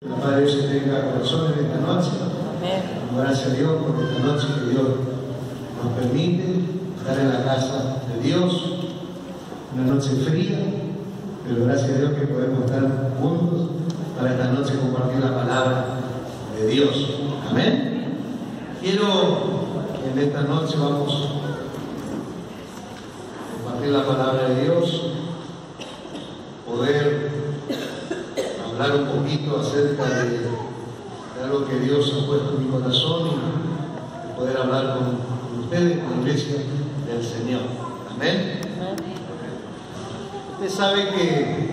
La Padre Dios tenga corazón en esta noche. Gracias a Dios por esta noche que Dios nos permite estar en la casa de Dios. Una noche fría, pero gracias a Dios que podemos estar juntos para esta noche compartir la palabra de Dios. Amén. Quiero que en esta noche vamos a compartir la palabra de Dios, poder hablar un poquito acerca de algo que Dios ha puesto en mi corazón y poder hablar con ustedes, con la iglesia del Señor. Amén. Usted sabe que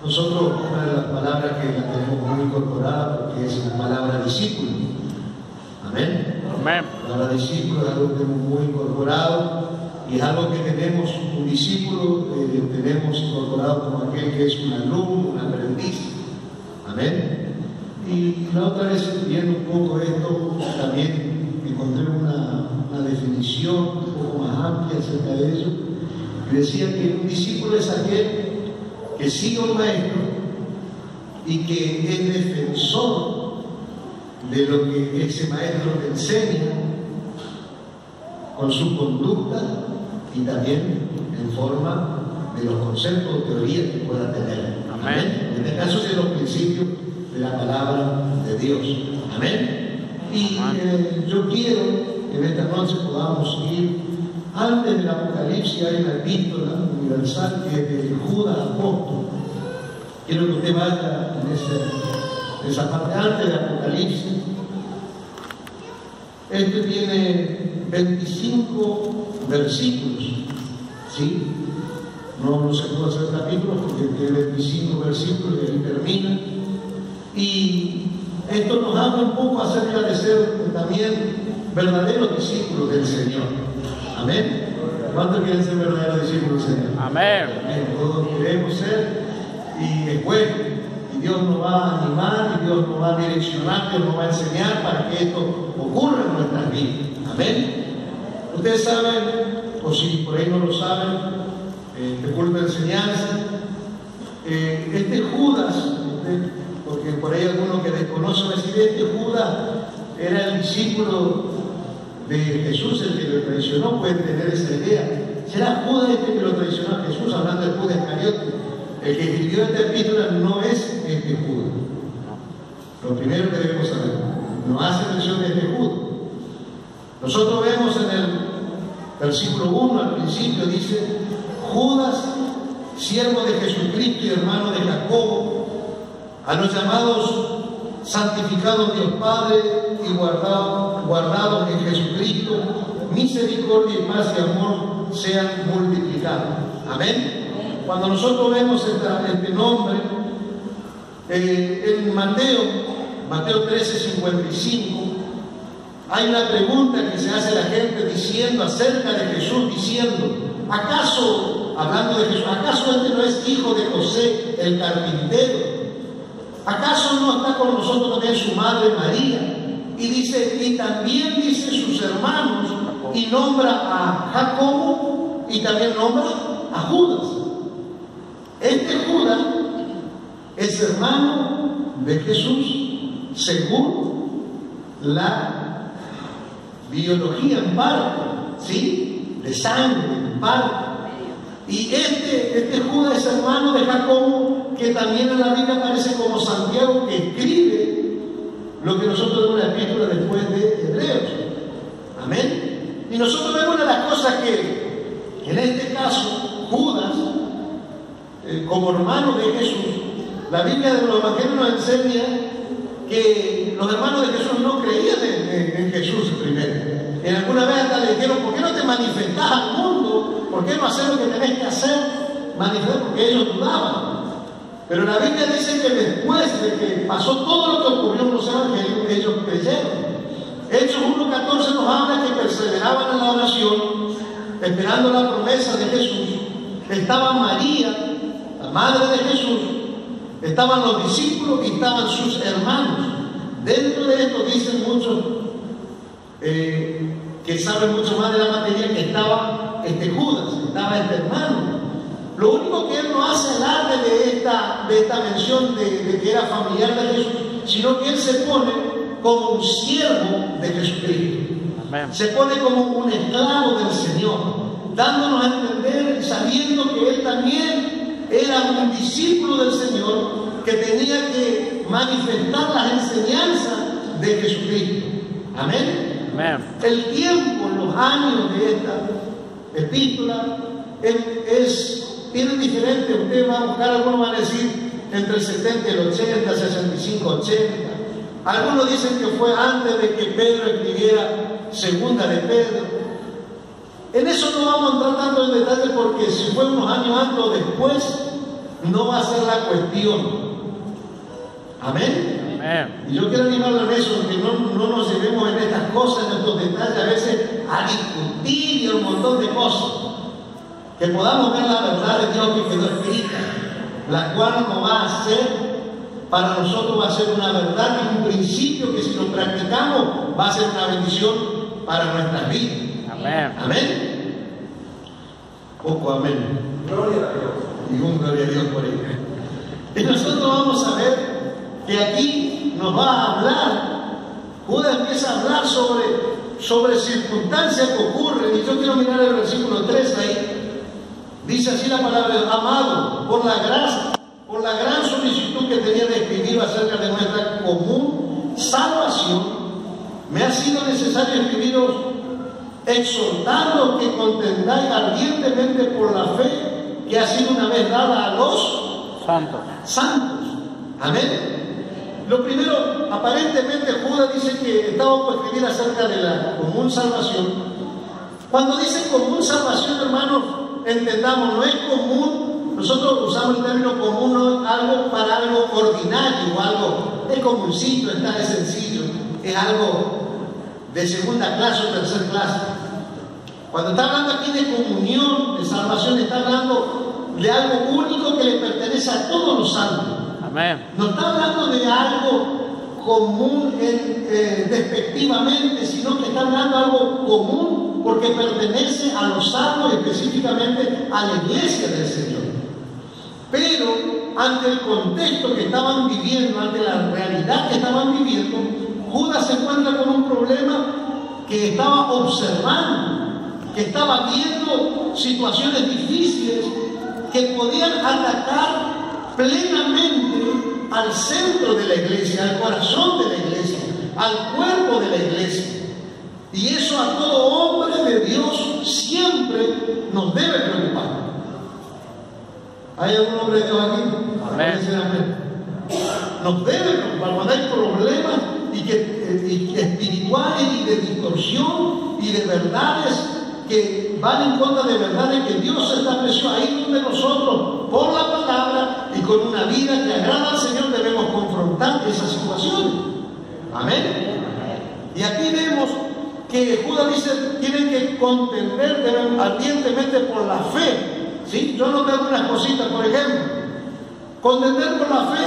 nosotros, una de las palabras que la tenemos muy incorporada, porque es la palabra discípulo. Amén. Amén. La palabra discípulo es algo que tenemos muy incorporado y es algo que tenemos, un discípulo, tenemos incorporado como aquel que es un alumno, un aprendiz. Amén. Y la otra vez, viendo un poco esto, también encontré una definición un poco más amplia acerca de eso. Y decía que un discípulo es aquel que sigue a un maestro y que es defensor de lo que ese maestro te enseña con su conducta y también en forma de los conceptos o teorías que pueda tener. Amén. En este caso, de los principios de la palabra de Dios. Amén. Y yo quiero que en esta noche podamos ir antes del Apocalipsis. Hay una epístola universal que es de Judas apóstol. Quiero que usted vaya en esa parte antes del Apocalipsis. Este tiene 25 versículos, ¿sí? No se puede hacer capítulos porque tiene 25 versículos y ahí termina. Y esto nos habla un poco acerca de ser también verdaderos discípulos del Señor. Amén. ¿Cuántos quieren ser verdaderos discípulos del Señor? Amén. Todos queremos ser, y es bueno. Y Dios nos va a animar, y Dios nos va a direccionar, Dios nos va a enseñar para que esto ocurra en nuestras vidas. Amén. Ustedes saben, o si por ahí no lo saben, de culto de enseñanza, este Judas, porque por ahí algunos que desconocen decir, este Judas era el discípulo de Jesús, el que lo traicionó. Pueden tener esa idea. ¿Será Judas este que lo traicionó a Jesús? Hablando de Judas Iscariote. El que escribió esta epístola no es este Judas. Lo primero que debemos saber, no hace mención de este Judas. Nosotros vemos en el versículo 1 al principio, dice: Judas, siervo de Jesucristo y hermano de Jacobo, a los llamados santificados Dios Padre y guardados en Jesucristo, misericordia y paz y amor sean multiplicados. Amén. Cuando nosotros vemos este nombre en Mateo 13:55, hay una pregunta que se hace la gente diciendo acerca de Jesús, diciendo: ¿acaso, hablando de Jesús, acaso este no es hijo de José el carpintero? ¿Acaso no está con nosotros también su madre María? Y dice, y también dice sus hermanos, y nombra a Jacobo y también nombra a Judas. Este Judas es hermano de Jesús según la biología en parte, ¿sí? De sangre en parte. Y este Judas es hermano de Jacobo, que también en la Biblia aparece como Santiago, que escribe lo que nosotros vemos en la epístola después de Hebreos. Amén. Y nosotros vemos una de las cosas que en este caso Judas, como hermano de Jesús, la Biblia de los evangelios nos enseña que los hermanos de Jesús no creían en Jesús primero. En alguna vez hasta le dijeron: ¿por qué no te manifestás al mundo? ¿Por qué no hacer lo que tenés que hacer? Manifestar, porque ellos dudaban. Pero la Biblia dice que después de que pasó todo lo que ocurrió en los evangelios, ellos creyeron. Hechos 1:14 nos habla que perseveraban en la oración, esperando la promesa de Jesús. Estaba María, la madre de Jesús, estaban los discípulos y estaban sus hermanos. Dentro de esto dicen muchos que saben mucho más de la materia, que estaba este Judas, estaba este hermano. Lo único que él no hace alarde de esta mención de que era familiar de Jesús, sino que él se pone como un siervo de Jesucristo. Amén. Se pone como un esclavo del Señor, dándonos a entender, sabiendo que él también era un discípulo del Señor, que tenía que manifestar las enseñanzas de Jesucristo. Amén. Amén. El tiempo, los años de esta epístola tienen diferente. Ustedes van a buscar, algunos van a decir entre el 70 y el 80, 65, 80. Algunos dicen que fue antes de que Pedro escribiera segunda de Pedro. En eso no vamos a entrar tanto en detalle, porque si fue unos años antes o después, no va a ser la cuestión. Amén. Amén. Y yo quiero animarlo en eso, que no nos llevemos en estas cosas, en estos detalles, a veces a discutir y un montón de cosas. Que podamos ver la verdad de Dios que quedó escrita, la cual nos va a hacer, para nosotros va a ser una verdad y un principio que si lo practicamos va a ser una bendición para nuestras vidas. Amén. Amén. Poco amén. Gloria a Dios. Y un gloria a Dios por ello. Y nosotros vamos a ver que aquí nos va a hablar, Judas empieza a hablar sobre circunstancias que ocurren. Y yo quiero mirar el versículo 3 ahí. Dice así la palabra de Dios: amado, por la gran solicitud que tenía de escribir acerca de nuestra común salvación, me ha sido necesario escribiros exhortando que contendáis ardientemente por la fe que ha sido una vez dada a los santos. Amén. Lo primero, aparentemente Judas dice que estaba por escribir acerca de la común salvación. Cuando dice común salvación, hermanos, entendamos, no es común. Nosotros usamos el término común, no algo para algo ordinario, algo es comuncito, es sencillo, es algo de segunda clase o tercera clase. Cuando está hablando aquí de comunión, de salvación, está hablando de algo único que le pertenece a todos los santos. Amén. No está hablando de algo común despectivamente, sino que está hablando de algo común porque pertenece a los santos, específicamente a la iglesia del Señor. Pero ante el contexto que estaban viviendo, ante la realidad que estaban viviendo, Judas se encuentra con un problema que estaba observando, que estaba viendo situaciones difíciles que podían atacar plenamente al centro de la iglesia, al corazón de la iglesia, al cuerpo de la iglesia. Y eso a todo hombre de Dios siempre nos debe preocupar. ¿Hay algún hombre de Dios aquí? Amén. Nos debe preocupar cuando hay problemas y espirituales y de distorsión y de verdades que van en contra de verdades que Dios estableció. Ahí donde nosotros, por la palabra y con una vida que agrada al Señor, debemos confrontar esas situaciones. Amén. Y aquí vemos que Judas dice: tienen que contender, deben ardientemente por la fe. ¿Sí? Yo noté algunas cositas, por ejemplo, contender por la fe.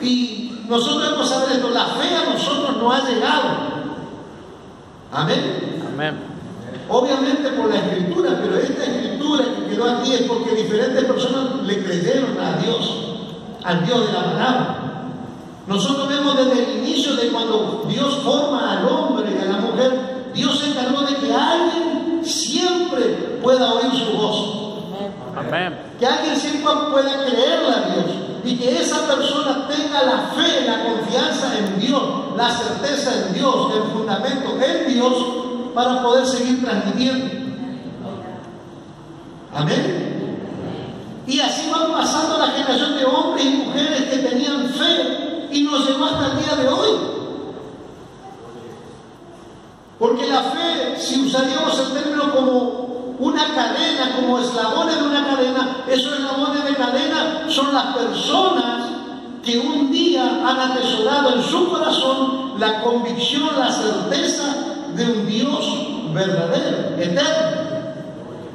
Y nosotros debemos saber esto: la fe a nosotros no ha llegado. Amén. Amén. Obviamente por la escritura, pero esta escritura que quedó aquí es porque diferentes personas le creyeron a Dios, al Dios de la palabra. Nosotros vemos desde el inicio de cuando Dios forma al hombre y a la mujer, Dios se encargó de que alguien siempre pueda oír su voz. Amén. Que alguien siempre pueda creerle a Dios y que esa persona tenga la fe, la confianza en Dios, la certeza en Dios, el fundamento en Dios, para poder seguir transmitiendo. Amén. Y así van pasando la generación de hombres y mujeres que tenían fe y nos llevó hasta el día de hoy. Porque la fe, si usaríamos el término como una cadena, como eslabones de una cadena, esos eslabones de cadena son las personas que un día han atesorado en su corazón la convicción, la certeza de un Dios verdadero, eterno.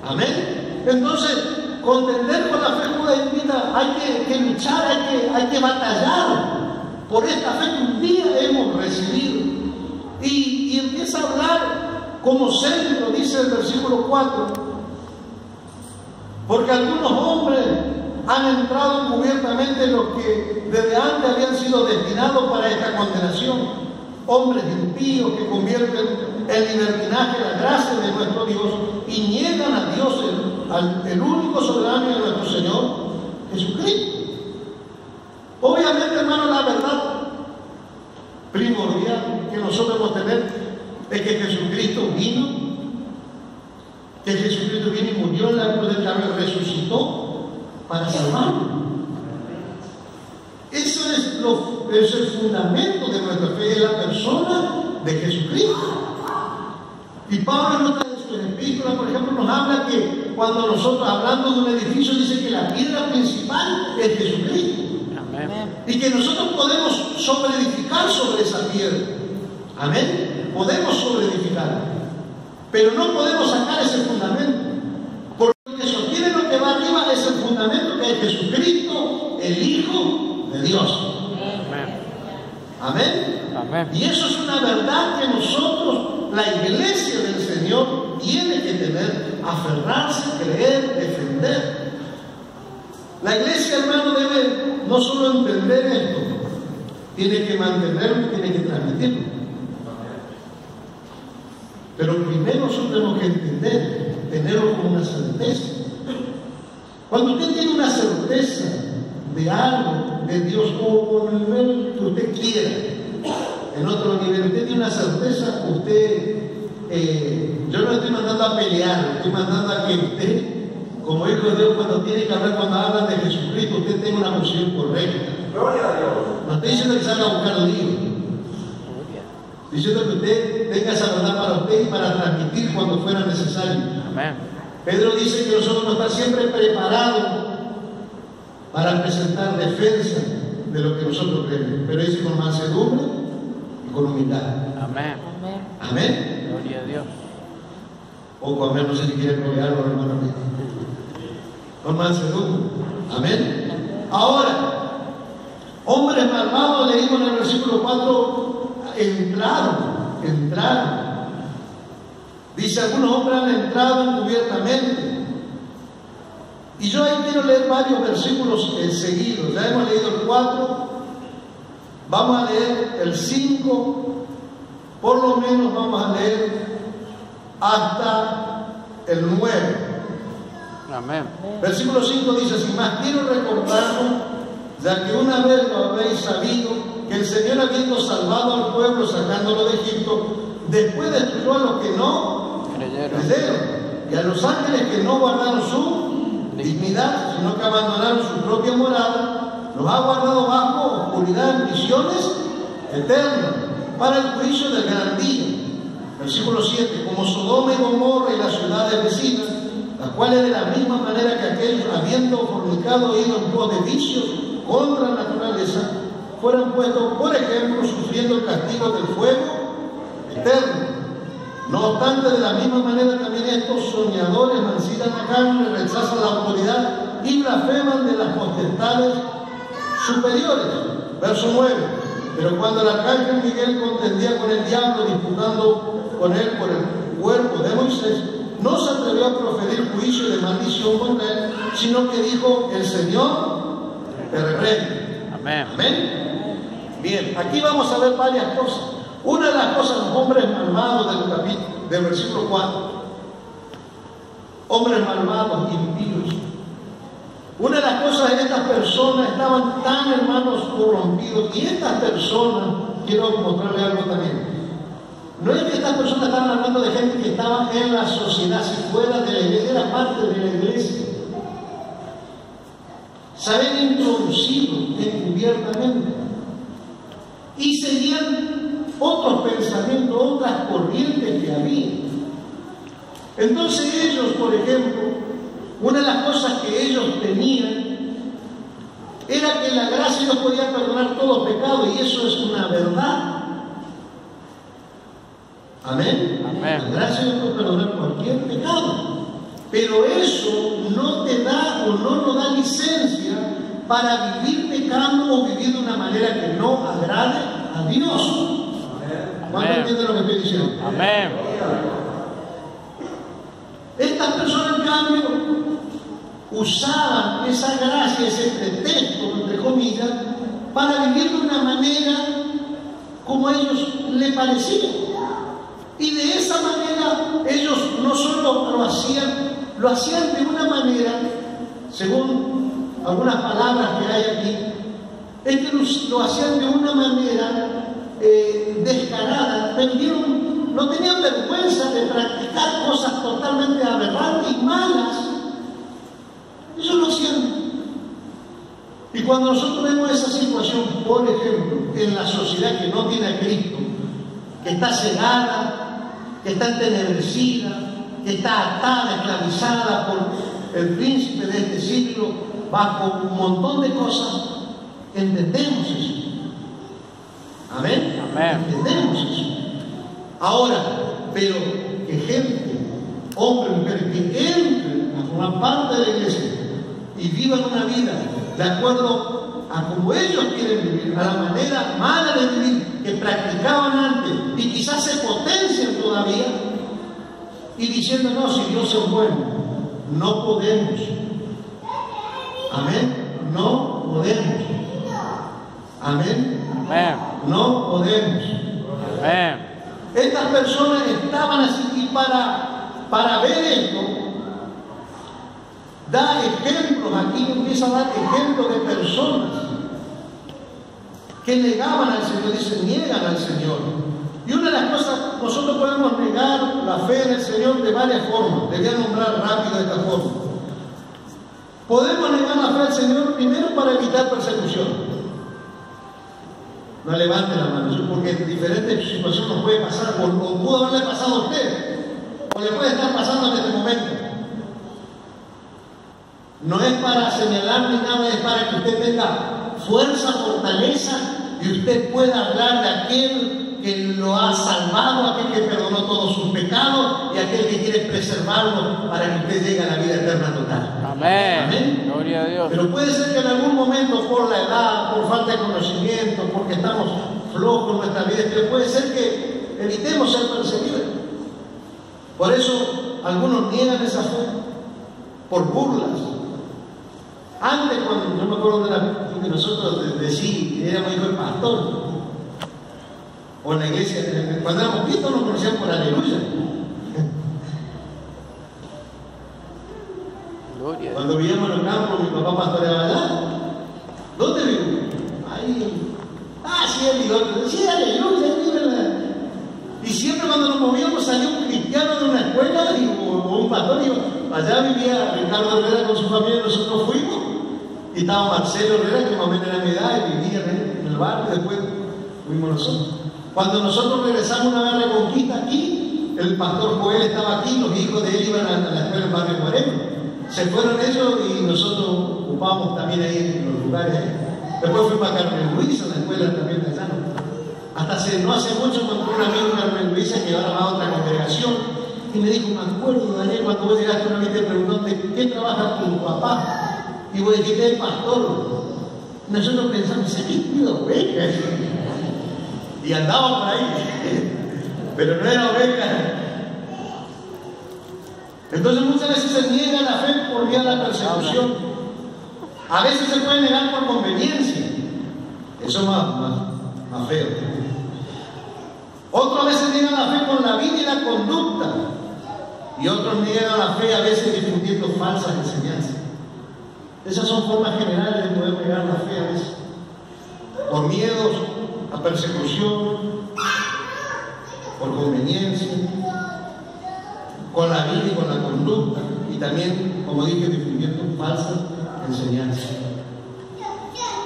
Amén. Entonces, contender con la fe, Judas invita, hay que luchar, hay que batallar por esta fe que un día hemos recibido. Y empieza a hablar como centro, dice el versículo 4, Porque algunos hombres han entrado encubiertamente en los que desde antes habían sido destinados para esta condenación. Hombres impíos que convierten en libertinaje la gracia de nuestro Dios y niegan a Dios, el único soberano de nuestro Señor Jesucristo. Obviamente, hermano, la verdad primordial que nosotros debemos tener es que Jesucristo vino, y murió en la cruz del Calvario, resucitó para salvarnos. Eso es el fundamento de nuestra fe, es la persona de Jesucristo. Y Pablo en otra de sus epístolas, por ejemplo, nos habla que cuando nosotros hablando de un edificio, dice que la piedra principal es Jesucristo. Amén. Y que nosotros podemos sobreedificar sobre esa piedra. Amén. Podemos sobreedificar. Pero no podemos sacar ese fundamento. Porque lo que sostiene lo que va arriba es el fundamento que es Jesucristo, el Hijo de Dios. Amén. Amén. Y eso es una verdad que nosotros, la iglesia del Señor, tiene que tener, aferrarse, creer, defender. La iglesia, hermano, debe no solo entender esto, tiene que mantenerlo, tiene que transmitirlo. Pero primero nosotros tenemos que entender, tenerlo como una certeza. Cuando usted tiene una certeza de algo, de Dios, o en el nivel que usted quiera, en otro nivel, usted tiene una certeza, yo no le estoy mandando a pelear, estoy mandando a que usted, como hijo de Dios, cuando tiene que hablar, cuando hablan de Jesucristo, usted tenga una posición correcta. Gloria a Dios. No estoy diciendo que salga a buscar lío. Diciendo que usted tenga esa verdad para usted y para transmitir cuando fuera necesario. Amén. Pedro dice que nosotros nos está siempre preparados para presentar defensa de lo que nosotros creemos. Pero dice con mansedumbre y con humildad. Amén. Amén. Gloria a Dios. O amén, no sé si quieren rodearlo, hermano. Con mansedumbre. Amén. Ahora, hombres malvados, leímos en el versículo 4. Entraron. Dice, algunos hombres han entrado encubiertamente. Y yo ahí quiero leer varios versículos seguidos. Ya hemos leído el 4. Vamos a leer el 5. Por lo menos vamos a leer hasta el 9. Amén. Versículo 5 dice así: más quiero recordaros, ya que una vez lo habéis sabido, que el Señor, habiendo salvado al pueblo, sacándolo de Egipto, después destruyó a los que no creyeron, y a los ángeles que no guardaron su dignidad, sino que abandonaron su propia morada, los ha guardado bajo oscuridad en prisiones eternas, para el juicio del gran día. Versículo 7: como Sodoma y Gomorra y las ciudades vecinas, las cuales de la misma manera que aquellos, habiendo fornicado, ido en pos de vicios contra la naturaleza, fueran puestos por ejemplo, sufriendo el castigo del fuego eterno. No obstante, de la misma manera también estos soñadores mancillan la carne, rechazan la autoridad y blasfeman de las potestades superiores. Verso 9: pero cuando el arcángel Miguel contendía con el diablo, disputando con él por el cuerpo de Moisés, no se atrevió a proferir juicio de maldición contra él, sino que dijo: el Señor te reprende. Amén. Amén. Bien, aquí vamos a ver varias cosas. Una de las cosas, los hombres malvados del versículo 4. Hombres malvados, impíos. Una de las cosas es que estas personas estaban tan, hermanos, corrompidos. Y estas personas, quiero mostrarles algo también. No es que estas personas estaban hablando de gente que estaba en la sociedad, si fuera de la iglesia, era parte de la iglesia. Se habían introducido encubiertamente y seguían otros pensamientos, otras corrientes que había. Entonces ellos, por ejemplo, una de las cosas que ellos tenían era que la gracia no podía perdonar todo pecado, y eso es una verdad. Amén. Amén. La gracia no puede perdonar cualquier pecado, pero eso no te da o no nos da licencia para vivir pecando o vivir de una manera que no agrade a Dios. ¿Cuánto entienden lo que estoy diciendo? Amén. Estas personas, en cambio, usaban esa gracia, ese pretexto, entre comillas, para vivir de una manera como a ellos les parecía. Y de esa manera ellos no solo lo hacían de una manera, según algunas palabras que hay aquí, es que lo hacían de una manera descarada, no tenían vergüenza de practicar cosas totalmente aberrantes y malas. Ellos lo hacían. Y cuando nosotros vemos esa situación, por ejemplo, en la sociedad que no tiene a Cristo, que está cegada, que está entenebrecida, que está atada, esclavizada por el príncipe de este siglo, bajo un montón de cosas, entendemos eso. Amén. Amén. Entendemos eso. Ahora, pero que gente, hombres, mujeres, que entren a formar parte de la iglesia y vivan una vida de acuerdo a como ellos quieren vivir, a la manera mala de vivir que practicaban antes y quizás se potencian todavía, y diciendo, no, si Dios es bueno, no podemos. Amén. No podemos. Amén. Amén. No podemos. Amén. Estas personas estaban así, y para ver esto, da ejemplos, aquí empieza a dar ejemplos de personas que negaban al Señor, dice, niegan al Señor. Y una de las cosas, nosotros podemos negar la fe en el Señor de varias formas. Le voy a nombrar rápido de esta forma. Podemos negar la fe al Señor primero para evitar persecución. No levante la mano, porque en diferentes situaciones nos puede pasar, o pudo haberle pasado a usted, o le puede estar pasando en este momento. No es para señalar ni nada, es para que usted tenga fuerza, fortaleza, y usted pueda hablar de aquel que lo ha salvado, aquel que perdonó todos sus pecados, y aquel que quiere preservarlo para que usted llegue a la vida eterna total. Amén. Amén. Gloria a Dios. Pero puede ser que en algún momento, por la edad, por falta de conocimiento, porque estamos flojos en nuestra vida, pero puede ser que evitemos ser perseguidos. Por eso algunos niegan esa fe, por burlas. Antes, cuando yo me acuerdo de nosotros éramos hijos del pastor, o en la iglesia, cuando éramos pistos nos conocían por aleluya. Gloria. Cuando vivíamos en los campos, mi papá pastoreaba allá. ¿Dónde vivo? Ahí. Ah, sí, el sí, aleluya, mírala. Y siempre cuando nos movíamos salía un cristiano de una escuela o un pastor, y allá vivía Ricardo Herrera con su familia, nosotros fuimos. Y estaba Marcelo Herrera, que más o menos era mi edad, y vivía en el barrio, después fuimos nosotros. Cuando nosotros regresamos una vez a Reconquista aquí, el pastor Joel estaba aquí, los hijos de él iban a la escuela en Barrio Moreno. Se fueron ellos y nosotros ocupamos también ahí en los lugares. Después fuimos a Carmen Luisa, la escuela también de allá. Hasta no hace mucho encontré un amigo de Carmen Luisa que ahora va a otra congregación y me dijo, me acuerdo, Daniel, cuando vos llegaste una vez te preguntó, ¿qué trabaja tu papá? Y vos dijiste, el pastor. Nosotros pensamos, ¿se ha vestido oveja? Y andaba por ahí, pero no era oveja. Entonces muchas veces se niega la fe por vía de la persecución. A veces se puede negar por conveniencia. Eso es más feo. Otras veces niegan la fe con la vida y la conducta. Y otros niegan la fe a veces difundiendo falsas enseñanzas. Esas son formas generales de poder negar la fe a veces. Por miedos a persecución, por conveniencia, con la vida y con la conducta, y también, como dije, difundiendo falsas enseñanzas.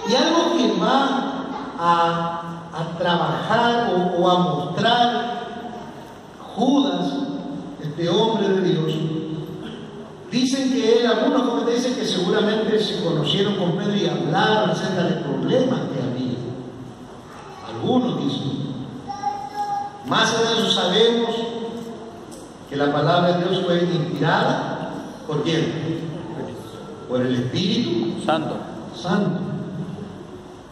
Y algo que va a trabajar o a mostrar Judas, este hombre de Dios, dicen que él, algunos comentarios dicen que seguramente se conocieron con Pedro y hablaron acerca de problemas que había. Algunos dicen. Más allá de eso sabemos que la palabra de Dios fue inspirada ¿por quién? Por el Espíritu Santo.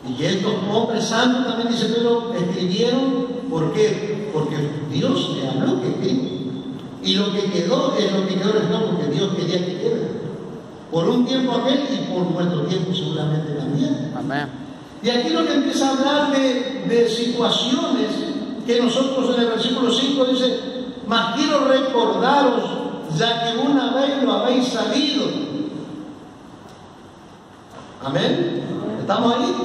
Y que estos hombres santos, también dice Pedro, escribieron, ¿por qué? Porque Dios le habló que escribió. Y lo que quedó es lo que quedó, porque Dios quería que quede. Por un tiempo aquel y por nuestro tiempo seguramente también. Amén. Y aquí lo que empieza a hablar de situaciones que nosotros en el versículo 5 dice: mas quiero recordaros, ya que una vez lo habéis sabido. Amén. ¿Estamos ahí?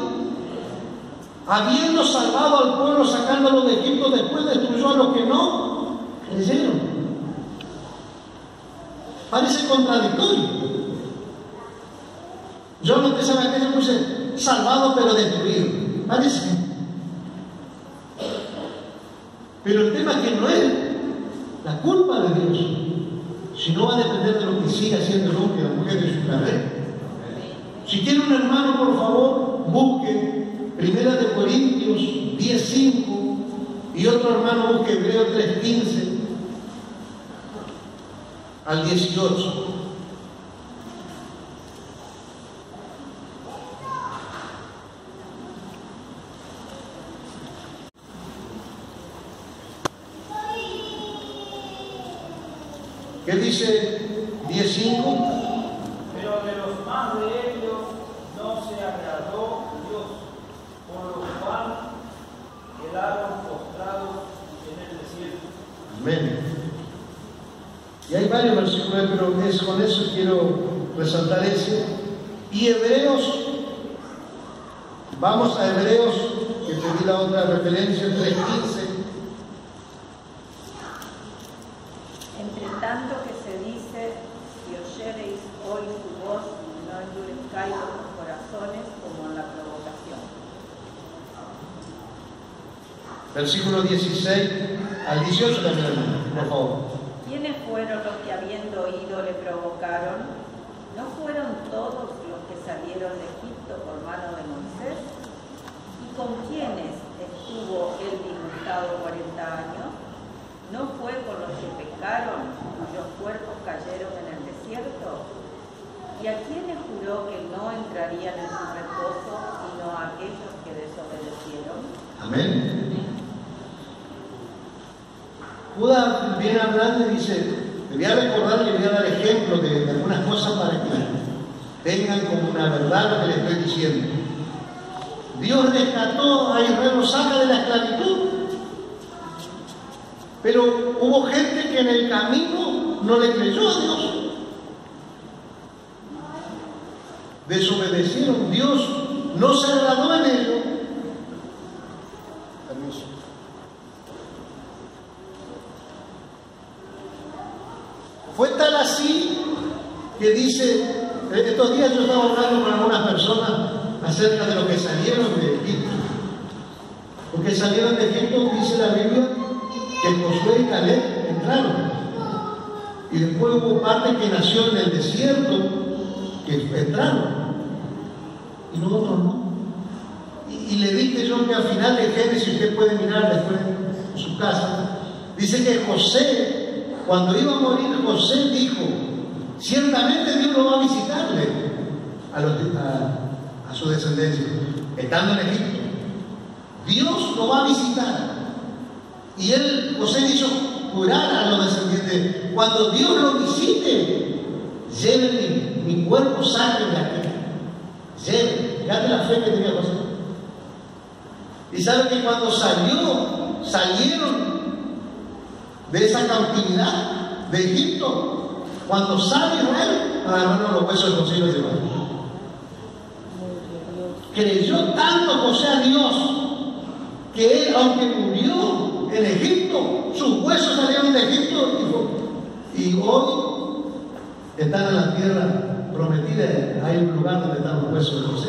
Habiendo salvado al pueblo, sacándolo de Egipto, después destruyó a los que no creyeron. Parece contradictorio. Yo no te sabe aquello, puse salvado pero destruido. Parece. Pero el tema es que no es la culpa de Dios, sino va a depender de lo que siga haciendo el hombre y la mujer de su carrera. Si tiene un hermano, por favor, busque 1 Corintios 10:5 y otro hermano busque Hebreos 3:15 al 18. ¿Qué dice 10:5? Pero de los más de ellos no se agradó Dios, por lo cual quedaron postrados en el desierto. Amén. Y hay varios versículos, pero con eso quiero resaltar ese. Y Hebreos, vamos a Hebreos, que te di la otra referencia, 3:15. Entre tanto que se dice: si oyereis hoy su voz, no endurezcáis vuestros corazones como en la provocación. Versículo 16 al 18 también, por favor. ¿Quiénes fueron los que habiendo oído le provocaron? ¿No fueron todos los que salieron de Egipto por mano de Moisés? ¿Y con quiénes estuvo él disgustado 40 años? ¿No fue con los que pecaron, cuyos cuerpos cayeron en el desierto? ¿Y a quiénes juró que no entrarían en su reposo, sino a aquellos que desobedecieron? Amén. Judá viene hablando y dice: le voy a recordar, le voy a dar ejemplos de algunas cosas para que tengan como una verdad lo que le estoy diciendo. Dios rescató a Israel, lo saca de la esclavitud. Pero hubo gente que en el camino no le creyó a Dios. Desobedecieron. Dios no se agradó en ello. Permiso. Fue tal así que dice, estos días yo estaba hablando con algunas personas acerca de lo que salieron de Egipto. Porque salieron de Egipto, dice la Biblia, que Josué y Caleb entraron. Y después hubo parte que nació en el desierto, que entraron. Y nosotros no. Y le dije yo que al final de Génesis, usted puede mirar después en su casa, dice que José, cuando iba a morir, José dijo: ciertamente Dios lo va a visitarle a su descendencia, estando en Egipto. Dios lo va a visitar. Y él, José, hizo jurar a los descendientes: cuando Dios lo visite, lleven mi cuerpo sangre de aquí. Lleven. Fíjate la fe que tenía José. Y sabe que cuando salieron de esa cautividad de Egipto, cuando sale Israel, hermano, los huesos de José los llevaron. Creyó tanto José a Dios que él, aunque murió en Egipto, sus huesos salieron de Egipto y hoy están en la tierra prometida. Hay un lugar donde están los huesos de José.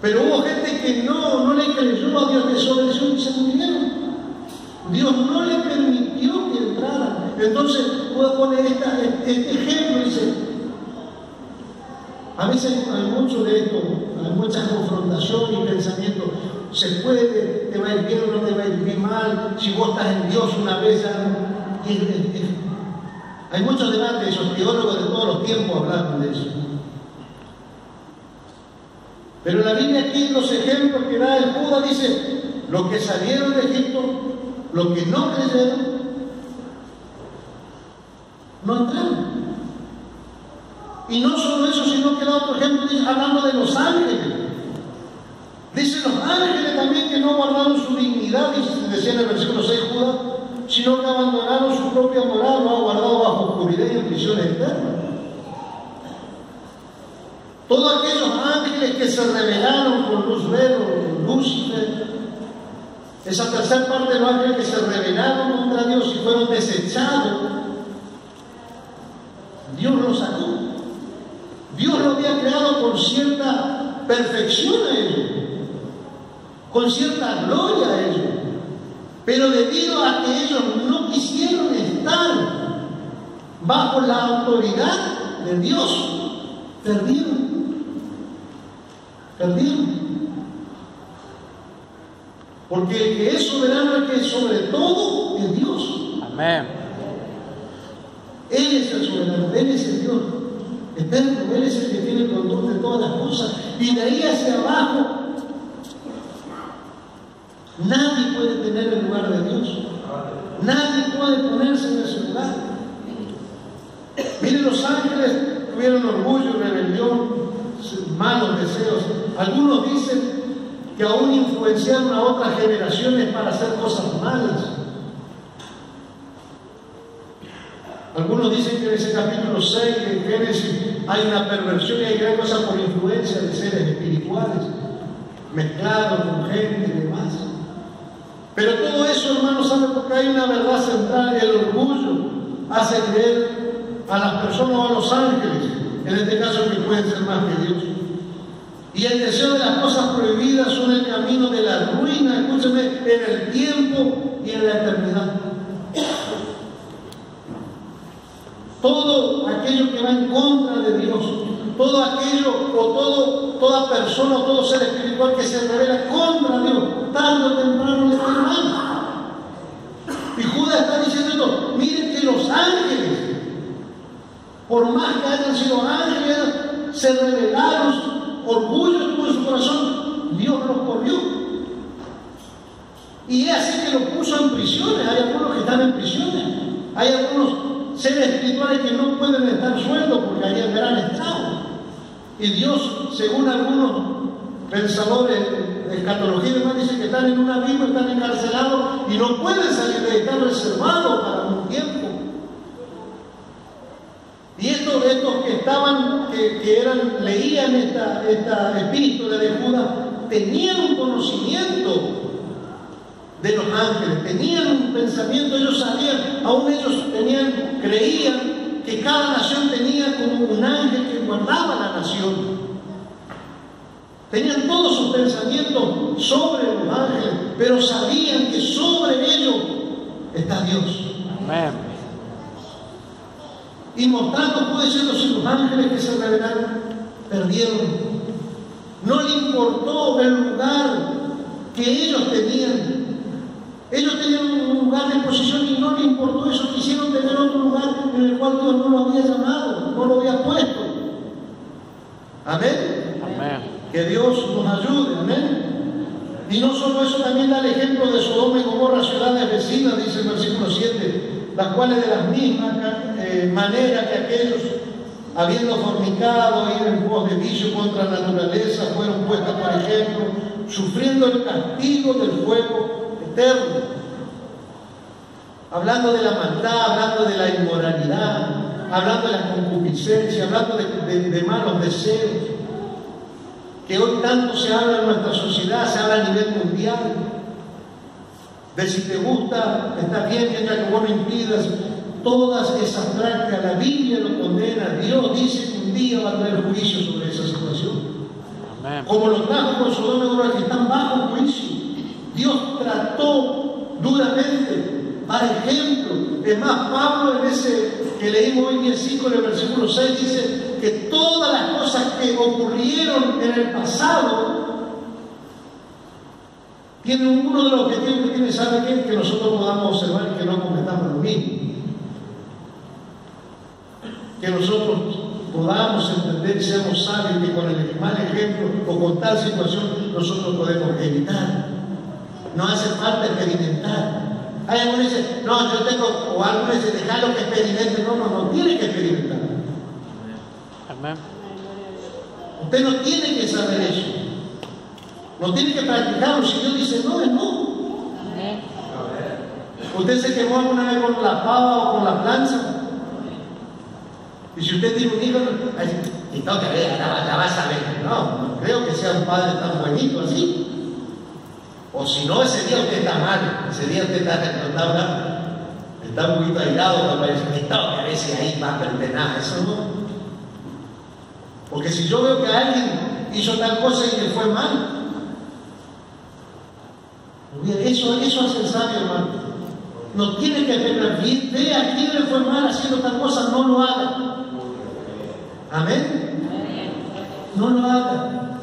Pero hubo gente que no le creyó a Dios, desobedeció y se murieron. Dios no le permitió que entraran. Entonces puedo poner este ejemplo. Dice, a veces hay mucho de esto, hay mucha confrontación y pensamiento. Se puede, te va a ir bien o no te va a ir bien mal. Si vos estás en Dios una vez ya. Hay muchos debates, esos teólogos de todos los tiempos hablaron de eso. Pero la Biblia aquí, los ejemplos que da el Judá, dice: los que salieron de Egipto, los que no creyeron, no entraron. Y no solo eso, sino que da otro ejemplo, dice, hablando de los ángeles. Dice los ángeles también que no guardaron su dignidad, y decía en el versículo 6 Judas, sino que abandonaron su propia moral, lo ha guardado bajo oscuridad y en prisiones eternas. Todos aquellos ángeles que se rebelaron con Luzbel, Lucifer, esa tercera parte de los ángeles que se rebelaron contra Dios y fueron desechados, Dios los sacó. Dios lo había creado con cierta perfección a ellos, con cierta gloria a ellos, pero debido a que ellos no quisieron estar bajo la autoridad de Dios, perdieron. Porque el que es soberano, el que es sobre todo, es Dios. Amén. Él es el soberano, Él es el Dios eterno, Él es el que tiene el control de todas las cosas. Y de ahí hacia abajo, nadie puede tener el lugar de Dios. Nadie puede ponerse en ese lugar. Miren, los ángeles tuvieron orgullo, rebelión, malos deseos. Algunos dicen que aún influenciaron a otras generaciones para hacer cosas malas. Algunos dicen que en ese capítulo 6 de Génesis hay una perversión y hay gran cosa por influencia de seres espirituales mezclados con gente y demás. Pero todo eso, hermanos, ¿sabe por qué hay una verdad central? El orgullo hace creer a las personas o a los ángeles, en este caso, que pueden ser más que Dios. Y el deseo de las cosas prohibidas son el camino de la ruina, escúcheme, en el tiempo y en la eternidad. Todo aquello que va en contra de Dios, todo aquello o toda persona o todo ser espiritual que se revela contra Dios, tarde o temprano le tiene mal. Y Judas está diciendo esto, miren que los ángeles, por más que hayan sido ángeles, se rebelaron, orgullo estuvo en su corazón, Dios los corrió. Y es así que los puso en prisiones. Hay algunos que están en prisiones, hay algunos seres espirituales que no pueden estar sueltos porque hay un gran estrago. Y Dios, según algunos pensadores de escatología y demás, dice que están en un abismo, están encarcelados y no pueden salir de ahí, están reservados para un tiempo. Y estos que estaban, leían esta epístola de Judas, tenían un conocimiento de los ángeles, tenían un pensamiento, ellos sabían, aún ellos creían que cada nación tenía como un ángel que guardaba la nación. Tenían todos sus pensamientos sobre los ángeles, pero sabían que sobre ellos está Dios. Amén. Y mostrando, puede ser los ángeles que se rebelaron, perdieron. No le importó el lugar que ellos tenían. Ellos tenían un lugar de posición y no le importó eso. Quisieron tener otro lugar en el cual Dios no lo había llamado, no lo había puesto. Amén. Amén. Que Dios nos ayude. Amén. Y no solo eso, también da el ejemplo de Sodoma y Gomorra, ciudades vecinas, dice el versículo 7, las cuales de las mismas maneras que aquellos, habiendo fornicado, ir en pos de vicio contra la naturaleza, fueron puestas por ejemplo, sufriendo el castigo del fuego eterno. Hablando de la maldad, hablando de la inmoralidad, hablando de la concupiscencia, hablando de malos deseos, que hoy tanto se habla en nuestra sociedad, se habla a nivel mundial, de si te gusta, está bien, mientras que vos no impidas todas esas prácticas. La Biblia lo condena, Dios dice que un día va a traer juicio sobre esa situación. Amén. Como lo trajo con Sodoma y Gomorra, que están bajo juicio. Dios trató duramente, para ejemplo. Es más, Pablo en ese que leímos hoy en el 5, en el versículo 6, dice que todas las cosas que ocurrieron en el pasado tienen uno de los objetivos que tiene, ¿sabe qué? Que nosotros podamos observar y que no cometamos lo mismo. Que nosotros podamos entender y seamos sabios, que con el mal ejemplo o con tal situación nosotros podemos evitar. No hace falta experimentar. Hay algunos que dicen, no, yo tengo, o algunos dicen, déjalo que experimente. No, tiene que experimentar. Amén. Usted no tiene que saber eso. No tiene que practicarlo. Si Dios dice no, es no. ¿Usted se quemó alguna vez con la pava o con la plancha? Y si usted tiene un hijo, y no, que vea, la vas a ver. No creo que sea un padre tan buenito así. O si no, ese día usted está mal. Ese día usted está un poquito aislado, no parece que a veces ahí va a perder nada. Eso no. Porque si yo veo que alguien hizo tal cosa y le fue mal, eso hace el sabio, hermano. No tiene que ver, ve a quién le fue mal haciendo tal cosa, no lo haga. Amén. No lo haga.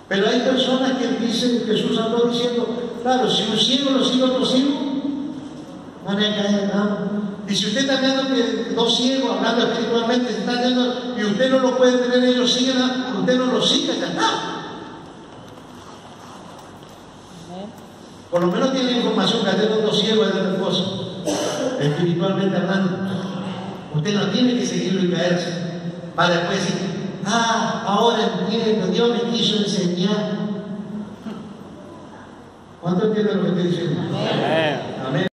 Pero hay personas que dicen, Jesús andó diciendo, claro, si un ciego lo sigue otro ciego, van a caer acá. Y si usted está viendo que dos ciegos hablando espiritualmente se están yendo y usted no lo puede tener, ellos siguen, usted no lo siga, ya está. Por lo menos tiene información que hacer con dos ciegos de otra cosa, espiritualmente hablando. Usted no tiene que seguirlo y caerse para después decir, ahora entiendo, Dios me quiso enseñar. ¿Cuánto entienden lo que estoy diciendo? Amén. Amén.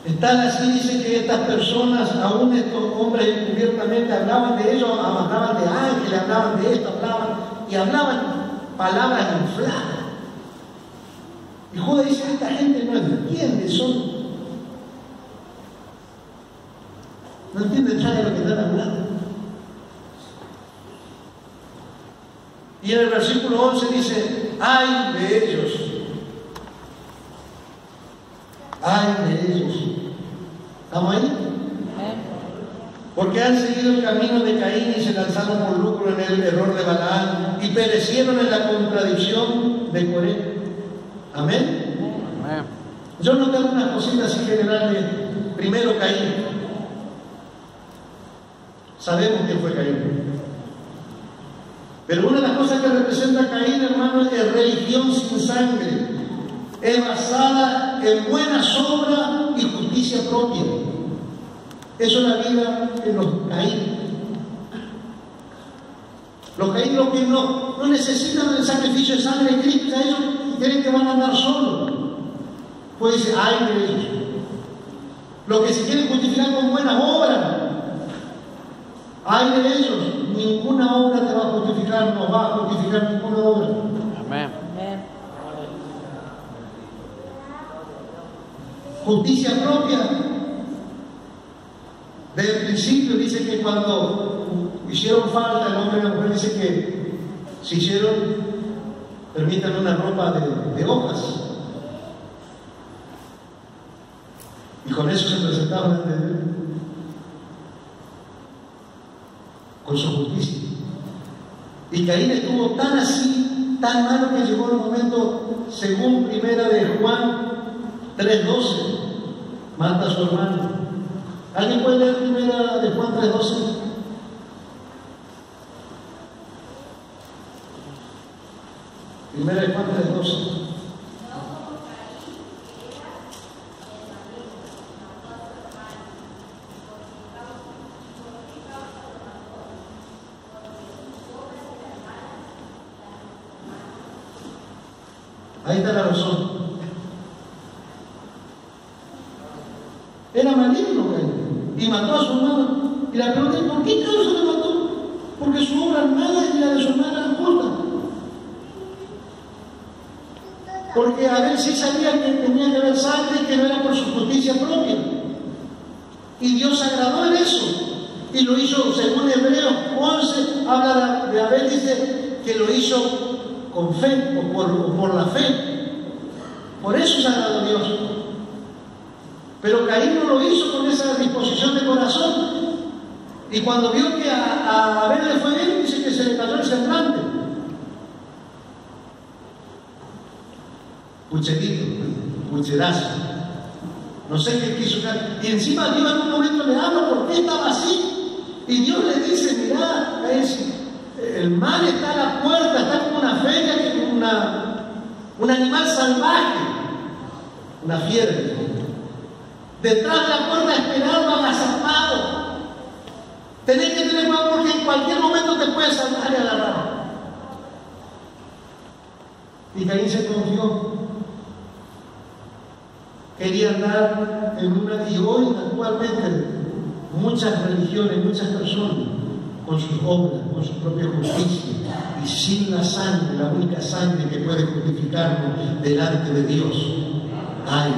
Están así, dice que estas personas, aún estos hombres encubiertamente hablaban de ellos, hablaban de ángeles, hablaban de esto, hablaban palabras infladas. Y Judas dice, esta gente no entiende, no entiende nada de lo que están hablando. Y en el versículo 11 dice, ay de ellos. Ay de ellos. ¿Estamos ahí? Porque han seguido el camino de Caín y se lanzaron por lucro en el error de Balaam y perecieron en la contradicción de Coré. Amén. Amén. Yo noté algunas cositas así generales. Primero, Caín. Sabemos quién fue Caín. Pero una de las cosas que representa Caín, hermano, es religión sin sangre. Es basada en buenas obras y justicia propia. Eso es la vida de los Caín. Los Caín, los que no necesitan el sacrificio de sangre de Cristo, ellos creen que van a andar solos. Pues dice, ay de ellos. Los que se quieren justificar con buenas obras, ay de ellos. Ninguna obra te va a justificar, no va a justificar ninguna obra. Amén. Justicia propia. Desde el principio dice que cuando hicieron falta, el hombre y la mujer dice que se hicieron, permítanme, una ropa de hojas. Y con eso se presentaban ante Dios, con su justicia. Y Caín estuvo tan así, tan malo, que llegó el momento, según primera de Juan 3:12, mata a su hermano. ¿Alguien puede leer primera de Juan 3:12? Primera de Juan 3:12. Ahí está la razón. Era maligno, y mató a su hermano. Y la pregunta es, ¿por qué causa le mató? Porque su obra nada y la de su hermana era justa. Porque a ver si sabía que tenía que haber sangre y que no era por su justicia propia. Y Dios se agradó en eso. Y lo hizo, según Hebreos 11, habla de Abel, dice que lo hizo con fe o por la fe. Por eso se agradó Dios. Pero Caín no lo hizo con esa disposición de corazón. Y cuando vio que a Abel le fue bien, dice que se le cayó el semblante. Pucherito, pucherazo. No sé qué quiso. Y encima Dios en un momento le habla por qué estaba así. Y Dios le dice, mirá, el mal está a la puerta, está como una feria, que como un animal salvaje, una fiera. detrás de la puerta esperando agazapado. Tenés que tener cuidado porque en cualquier momento te puede saltar y agarrar. Y Caín se confió. Quería andar en una, y hoy actualmente muchas religiones, muchas personas, con sus obras, con su propia justicia, y sin la sangre, la única sangre que puede justificarnos delante de Dios. Ay,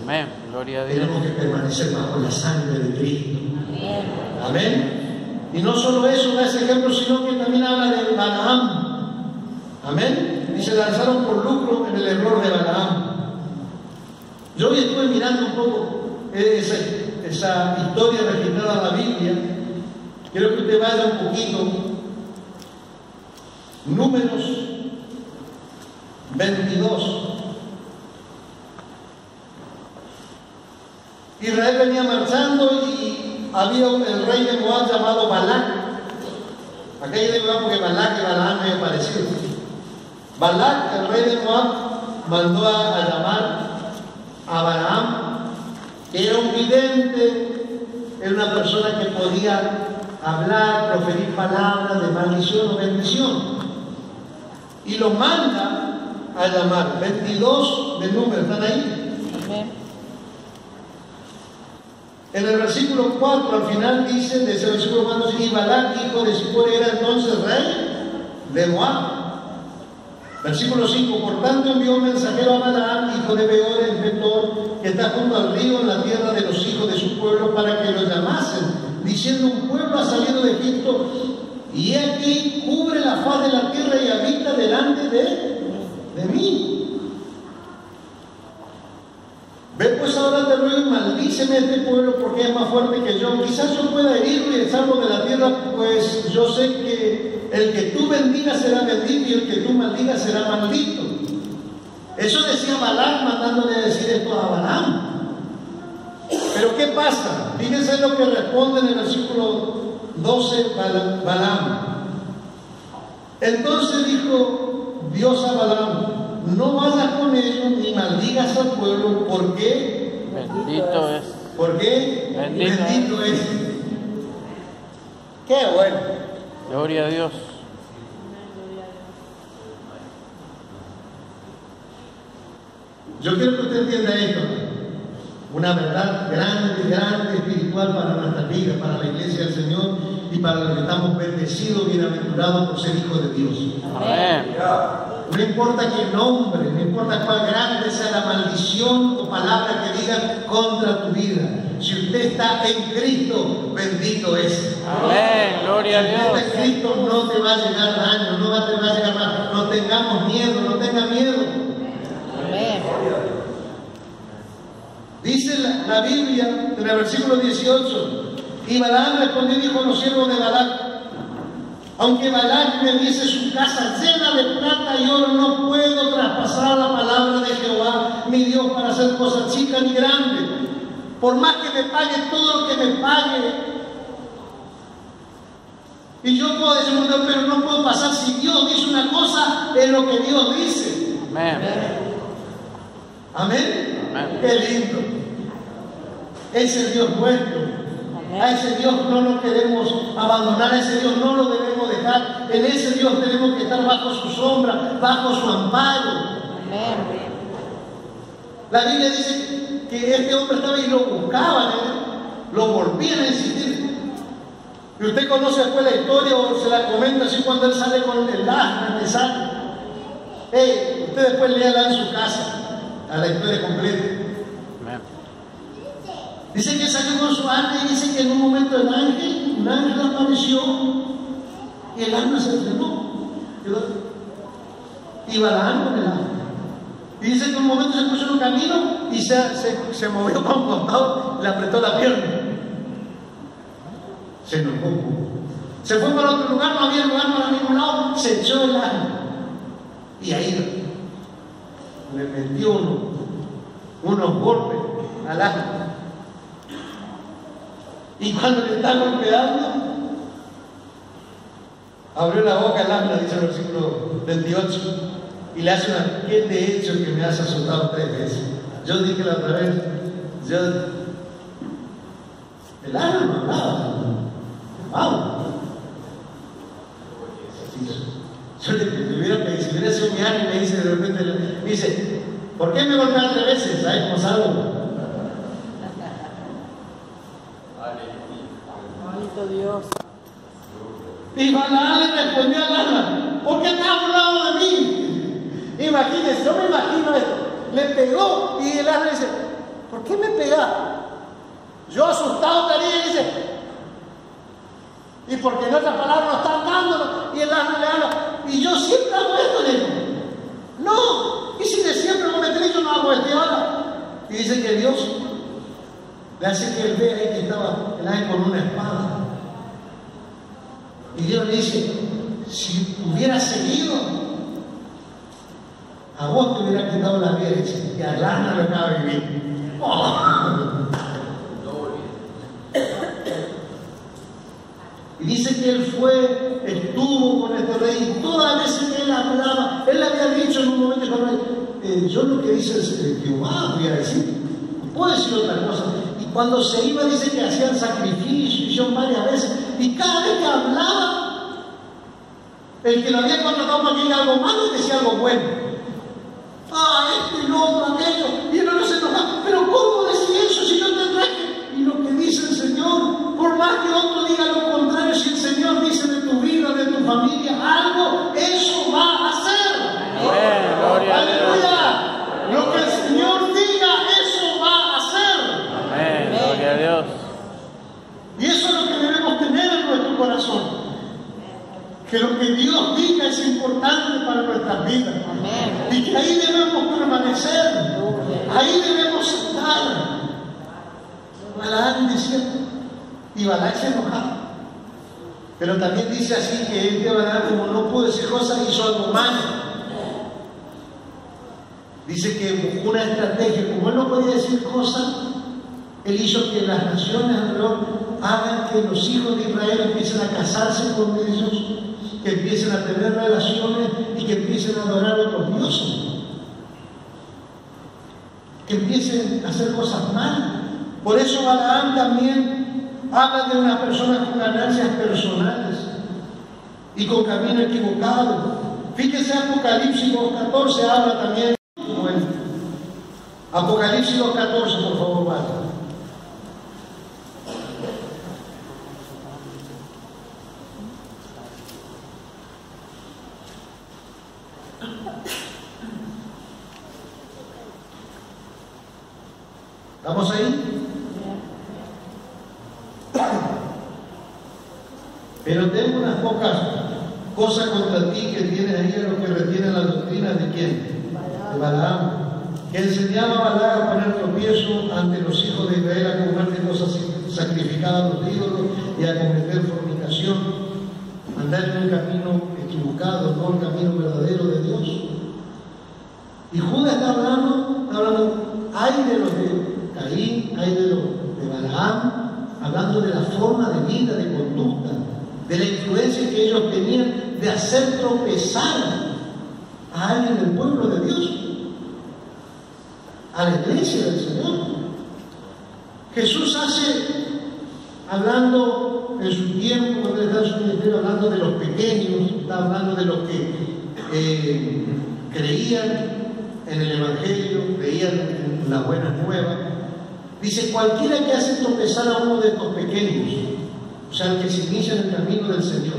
Amén. Gloria a Dios. tenemos que permanecer bajo la sangre de Cristo. Amén. Y no solo eso da ese ejemplo, sino que también habla de Balaam. Amén. Y se lanzaron por lucro en el error de Balaam. Yo hoy estuve mirando un poco esa historia registrada en la Biblia. Quiero que usted vaya un poquito. Números 22. Israel venía marchando y había el rey de Moab llamado Balac. Acá hay de Moab porque Balac y Balaam medio parecidos. Balac, el rey de Moab, mandó a llamar a Balaam, que era un vidente, era una persona que podía hablar, proferir palabras de maldición o bendición. Y lo manda a llamar. 22 de Números, ¿están ahí? Amén. En el versículo 4, al final dice, de ese versículo 4, y Balac, hijo de Zippor, era entonces rey de Moab. Versículo 5, por tanto envió un mensajero a Balaam, hijo de Beor, el Petor, que está junto al río en la tierra de los hijos de su pueblo, para que lo llamasen, diciendo: un pueblo ha salido de Egipto, y he aquí cubre la faz de la tierra y habita delante de mí. Ve pues ahora te ruego y maldíceme este pueblo, porque es más fuerte que yo. Quizás yo pueda herirlo y echarlo de la tierra, pues yo sé que el que tú bendigas será bendito y el que tú maldigas será maldito. Eso decía Balac, mandándole a decir esto a Balaam. Pero ¿qué pasa? Fíjense lo que responde en el versículo 12 Balaam. Entonces dijo Dios a Balaam: no vayas con ellos ni maldigas al pueblo, porque Bendito es. ¿por qué? Bendito es. Qué bueno. Gloria a Dios. Yo quiero que usted entienda esto. Una verdad grande, grande, espiritual para nuestras vidas, para la iglesia del Señor y para los que estamos bendecidos, bienaventurados por ser hijos de Dios. Amén. No importa qué nombre, no importa cuál grande sea la maldición o palabra que diga contra tu vida. Si usted está en Cristo, bendito es. Amén. Gloria a Si Dios. usted está en Cristo, no te va a llegar daño, no te va a llegar mal. No tengamos miedo, no tenga miedo. Amén. Dice la Biblia en el versículo 18: y Balaam respondió y dijo a los siervos de Balac: aunque Balac me diese su casa llena de plata y oro, no puedo traspasar la palabra de Jehová, mi Dios, para hacer cosa chica ni grande. Por más que me pague todo lo que me pague. Y yo puedo decir, pero no puedo pasar. Si Dios dice una cosa, es lo que Dios dice. Amén. Amén. Amén. Qué lindo. Ese es Dios nuestro. A ese Dios no lo queremos abandonar, a ese Dios no lo debemos dejar. En ese Dios tenemos que estar bajo su sombra, bajo su amparo. Amén. La Biblia dice que este hombre estaba y lo buscaban, lo volvían a insistir. Y usted conoce después la historia o se la comenta así cuando él sale con el asna, que sale. Usted después léala en su casa, a la historia completa. Amén. Dice que salió con su asna y dice que en un momento un ángel apareció y el asna se frenó. Y Balaam con el asna. Y dice que en un momento se puso en un camino y se movió para un costado, le apretó la pierna. Se enojó. Se fue para otro lugar, no había lugar para ningún lado, se echó el asna. Y ahí le metió unos golpes al asna. Y cuando le está golpeando, abrió la boca el asna, dice el versículo 28, y le hace una: ¿qué te he hecho que me has azotado 3 veces? Yo dije la otra vez: Yo, el alma no hablaba. Wow. Yo le hubiera pedido, si hubiera sido mi alma y me dice de repente, me dice, ¿por qué me golpeas 3 veces? ¿Sabes cómo salgo? Maldito Dios. Y Balaam le respondió al alma, ¿por qué te has burlado de mí? Imagínense, yo me imagino esto. Le pegó y el alma le dice, ¿por qué me pegás? Yo asustado estaría y dice, y porque en otras palabras no están dándolo, y el alma le habla, y yo siempre hago esto, le digo, no, y si de siempre lo meteré, yo no hago esto, y ahora, y dice que Dios le hace que él vea ahí que estaba el ángel con una espada. Y Dios le dice, si hubieras seguido, a vos te hubiera quitado la vida, y al alma lo acaba de vivir. Oh. Y dice que él estuvo con este rey, y todas las veces que él hablaba, él le había dicho en un momento, yo lo que dice es Jehová, voy a decir, no puedo decir otra cosa. Y cuando se iba, dice que hacían sacrificios, hicieron varias veces, y cada vez que hablaba, el que lo había contratado para que diga algo malo, decía algo bueno. Esto y lo otro, aquello, y él no se enojaba, pero ¿cómo decir eso si yo te traje? Y lo que dice el Señor, por más que otro diga lo contrario, si el Señor dice de tu vida, de tu familia, algo, eso va a hacer. Amén, gloria a Dios. Aleluya. Lo que el Señor diga, eso va a hacer. Amén, gloria a Dios. Y eso es lo que debemos tener en nuestro corazón. Que lo que Dios diga es importante para nuestras vidas. Amén. Y que ahí debemos permanecer. Ahí debemos estar. Balaam decía, y Balaam se enojaba. Pero también dice así que él de Balaam, como no pudo decir cosas, hizo algo malo. Dice que buscó una estrategia. Como él no podía decir cosas, él hizo que las naciones alrededor hagan que los hijos de Israel empiecen a casarse con ellos, que empiecen a tener relaciones y que empiecen a adorar a otros dioses, que empiecen a hacer cosas malas. Por eso Balaam también habla de unas personas con ganancias personales y con camino equivocado. Fíjese, Apocalipsis 2:14 habla también. Bueno, Apocalipsis 2:14, por favor, vaya. ¿Estamos ahí? Pero tengo unas pocas cosas contra ti que tienes ahí a los que retienen la doctrina de quién? De Balaam, que enseñaba a Balaam a poner tropiezo ante los hijos de Israel, a comer de cosas sacrificadas a los ídolos y a cometer fornicación, andar en un camino equivocado, no el camino verdadero de Dios. Y Judas está hablando, hay de los de Caín, hay de los de Balaam, hablando de la forma de vida, de conducta, de la influencia que ellos tenían de hacer tropezar a alguien del pueblo de Dios, a la iglesia del Señor. Jesús hablando en su tiempo, cuando está en su ministerio, hablando de los pequeños, está hablando de los que creían en el Evangelio, creían en las buenas nuevas. Dice, cualquiera que hace tropezar a uno de estos pequeños, o sea, el que se inicia en el camino del Señor,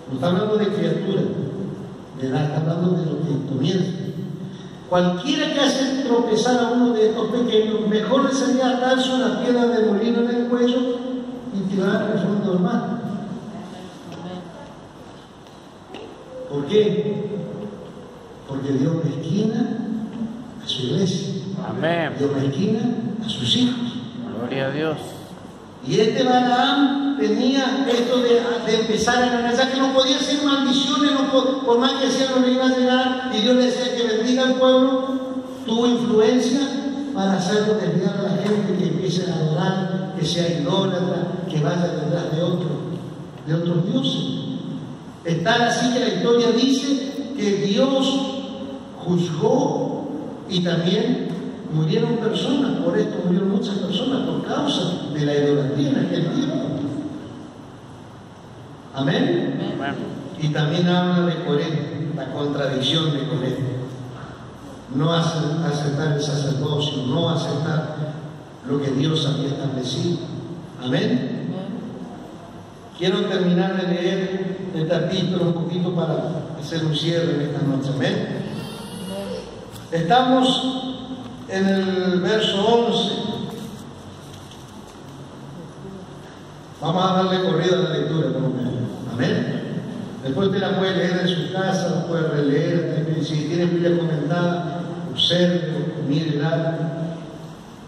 no está hablando de criaturas, está hablando de lo que comienza. Cualquiera que hace tropezar a uno de estos pequeños, mejor le sería atarse una piedra de molino en el cuello y tirarla al fondo del mar. ¿Por qué? Porque Dios mezquina a su iglesia. Amén. Dios mezquina a sus hijos. Gloria a Dios. Y Balaam tenía esto de empezar a ganar, que no podía ser maldiciones, por más que decía no le iba a llegar, y Dios le decía que bendiga al pueblo, tuvo influencia para hacerlo desviar a la gente, que empiece a adorar, que sea idólatra, que vaya detrás de otros dioses. Tal así que la historia dice que Dios juzgó y también murieron personas, por esto murieron muchas personas por causa de la idolatría en aquel tiempo. Amén. Amén. Y también habla de Coré, la contradicción de Coré. No aceptar el sacerdocio, no aceptar lo que Dios había establecido. Amén. Quiero terminar de leer el capítulo un poquito para hacer un cierre en esta noche. Amén. Estamos en el verso 11. Vamos a darle corrida a la lectura por lo menos. Amén. Después usted la puede leer en su casa, la puede releer. Si tiene Biblia comentada, observe, mírela.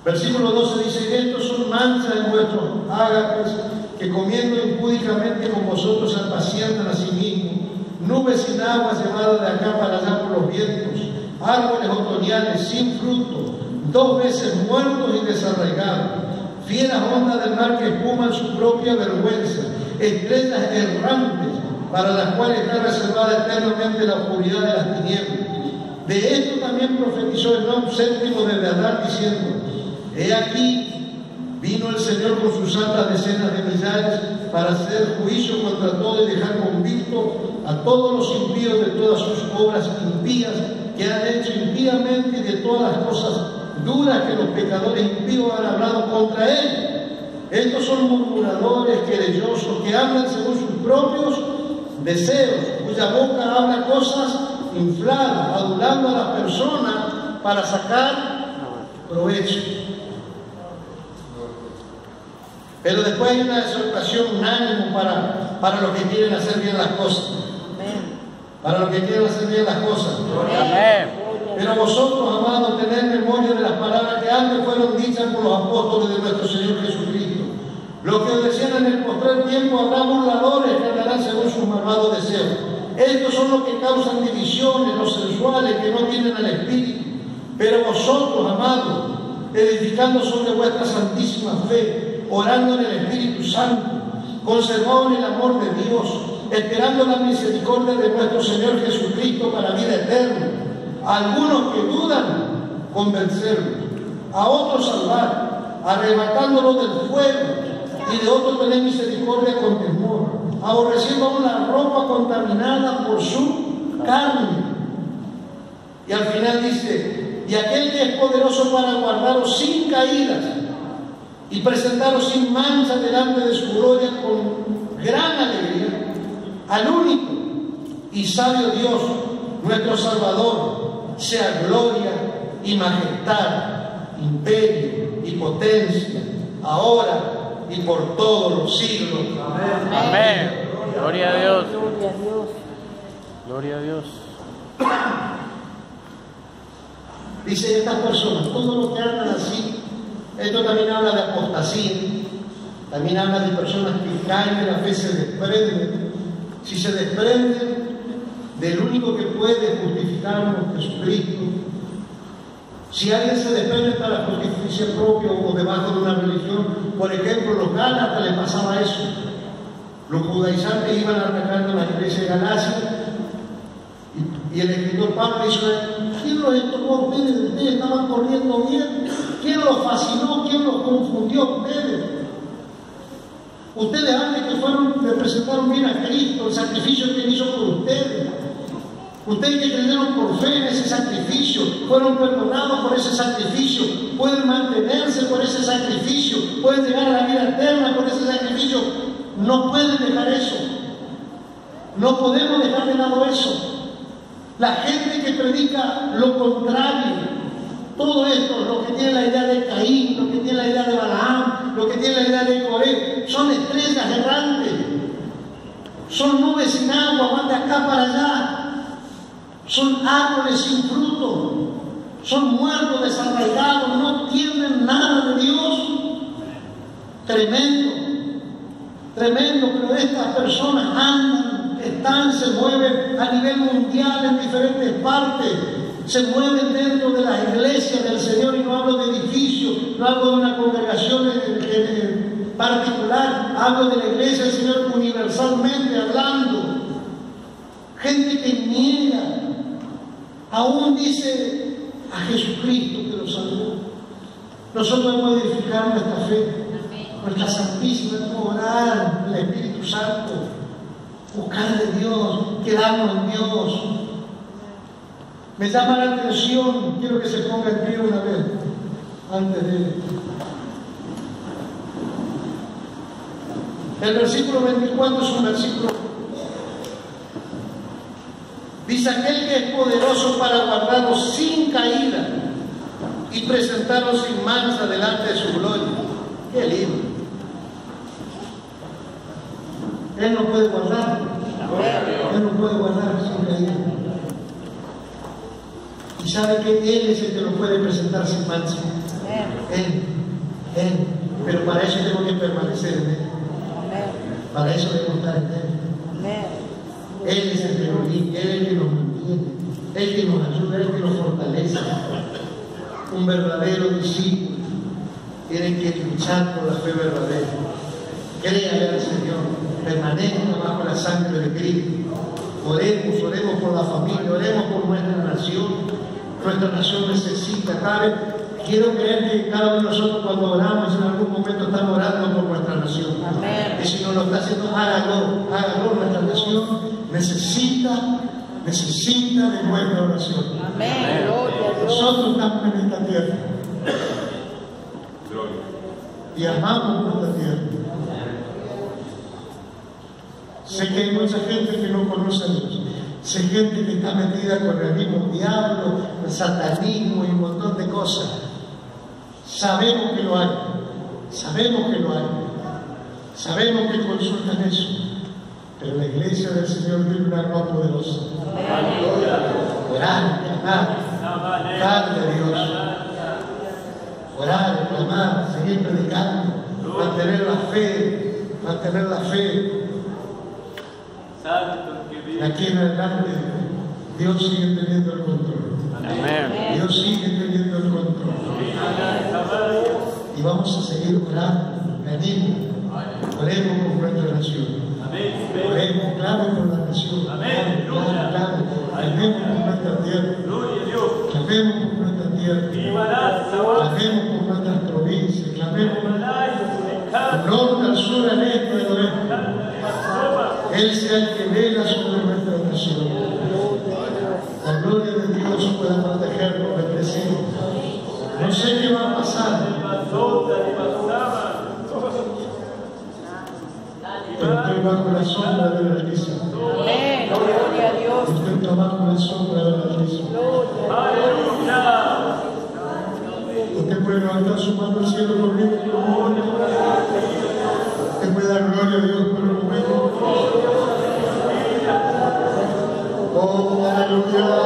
Versículo 12 dice: estos son manchas en vuestros ágapes, que comiendo impúdicamente con vosotros se apacientan a sí mismos, nubes sin agua llevadas de acá para allá por los vientos, árboles otoñales sin fruto, 2 veces muertos y desarraigados, fieras ondas del mar que espuman su propia vergüenza, estrellas errantes para las cuales está reservada eternamente la oscuridad de las tinieblas. De esto también profetizó Enoc séptimo desde Adar, diciendo: he aquí, vino el Señor con sus santas decenas de millares para hacer juicio contra todo y dejar convicto a todos los impíos de todas sus obras impías que han hecho impíamente y de todas las cosas duras que los pecadores impíos han hablado contra él. Estos son murmuradores, querellosos, que hablan según sus propios deseos, cuya boca habla cosas infladas, adulando a las personas para sacar provecho. Pero después hay una exhortación, un ánimo para los que quieren hacer bien las cosas. Para los que quieren hacer bien las cosas. Amén. Pero vosotros, amados, tened memoria de las palabras que antes fueron dichas por los apóstoles de nuestro Señor Jesucristo. Lo que os decían en el postrer tiempo: habrá burladores que andarán según sus malvados deseos. Estos son los que causan divisiones, los sensuales, que no tienen al Espíritu. Pero vosotros, amados, edificando sobre vuestra santísima fe, orando en el Espíritu Santo, conservados en el amor de Dios, esperando la misericordia de nuestro Señor Jesucristo para vida eterna. A algunos que dudan, convencerlos; a otros salvar, arrebatándolos del fuego; y de otros tener misericordia con temor, aborreciendo aún la ropa contaminada por su carne. Y al final dice: y aquel que es poderoso para guardaros sin caídas y presentaros sin mancha delante de su gloria con gran alegría, al único y sabio Dios, nuestro Salvador, sea gloria y majestad, imperio y potencia, ahora y por todos los siglos. Amén. Amén. Gloria a Dios. Gloria a Dios. Dice estas personas, todos los que andan así, esto también habla de apostasía, también habla de personas que caen de la fe, se desprenden. Si se desprenden del único que puede justificarnos, Jesucristo, si alguien se desprende para justicia propia o debajo de una religión, por ejemplo, los Gálatas les pasaba eso. Los judaizantes iban atacando la iglesia de Galacia y el escritor Pablo dice: ¿quién los estorbó a ustedes? Ustedes estaban corriendo bien. ¿Quién los fascinó? ¿Quién los confundió a ustedes? Ustedes antes que representaron bien a Cristo, el sacrificio que Él hizo por ustedes. Ustedes que creyeron por fe en ese sacrificio, fueron perdonados por ese sacrificio, pueden mantenerse por ese sacrificio, pueden llegar a la vida eterna por ese sacrificio. No pueden dejar eso. No podemos dejar de lado eso. La gente que predica lo contrario, todo esto, lo que tiene la idea de Caín, lo que tiene la idea de Balaam, lo que tiene la idea de Coré, son estrellas errantes, son nubes sin agua, van de acá para allá. Son árboles sin fruto, son muertos, desarraigados, no tienen nada de Dios. Tremendo, tremendo, pero estas personas andan, están, se mueven a nivel mundial en diferentes partes, se mueven dentro de las iglesias del Señor, y no hablo de edificios, no hablo de una congregación en particular, hablo de la iglesia del Señor universalmente hablando. Gente que niega. Aún dice a Jesucristo que lo salvó. Nosotros hemos edificado nuestra fe, nuestra santísima, orar el Espíritu Santo, buscar de Dios, quedarnos en Dios. Me llama la atención, quiero que se ponga en pie una vez, antes de... El versículo 24 es un versículo. Dice: aquel que es poderoso para guardarnos sin caída y presentarnos sin mancha delante de su gloria. ¡Qué lindo! Él nos puede guardar. Él nos puede guardar sin caída. Y sabe que Él es el que nos puede presentar sin mancha. Él. Pero para eso tengo que permanecer en Él. Para eso debo estar en Él. Él es el que nos limpia, Él es el que nos mantiene, Él que nos ayuda, Él que nos fortalece. Un verdadero discípulo tiene que luchar por la fe verdadera. Créale al Señor, permanezca bajo la sangre de Cristo. Oremos por la familia, oremos por nuestra nación. Nuestra nación necesita, ¿sabe? Quiero creer que cada uno de nosotros cuando oramos en algún momento estamos orando por nuestra nación. Amén. Y si no lo está haciendo, hágalo. Nuestra nación necesita de nuestra oración. Amén. Nosotros estamos en esta tierra y amamos nuestra tierra. Sé que hay mucha gente que no conoce a Dios. Sé gente que está metida con el mismo diablo, el satanismo y un montón de cosas. Sabemos que lo hay. Sabemos que consultan eso. Pero la iglesia del Señor tiene una arma poderosa. Orar, clamar, darle a Dios. Orar, clamar, seguir predicando, mantener la fe. De aquí en adelante, Dios sigue teniendo el control. Amén. Dios sigue teniendo el control. Y vamos a seguir orando, oremos por nuestra nación. Oremos, clave por la nación. Clave. Clamemos por nuestra tierra. Clamemos por nuestra tierra. Clamemos por nuestras provincias. Clamemos del norte al sur, al este, al oeste. Él sea el que vela sobre nuestra nación. La gloria de Dios pueda protegernos, bendecirnos. No sé qué va a pasar, pero estoy bajo la sombra del Altísimo. Gloria a Dios. Usted está bajo la sombra del Altísimo. Usted puede levantar su mano al cielo conmigo. Usted puede dar gloria a Dios por un momento. Oh, aleluya.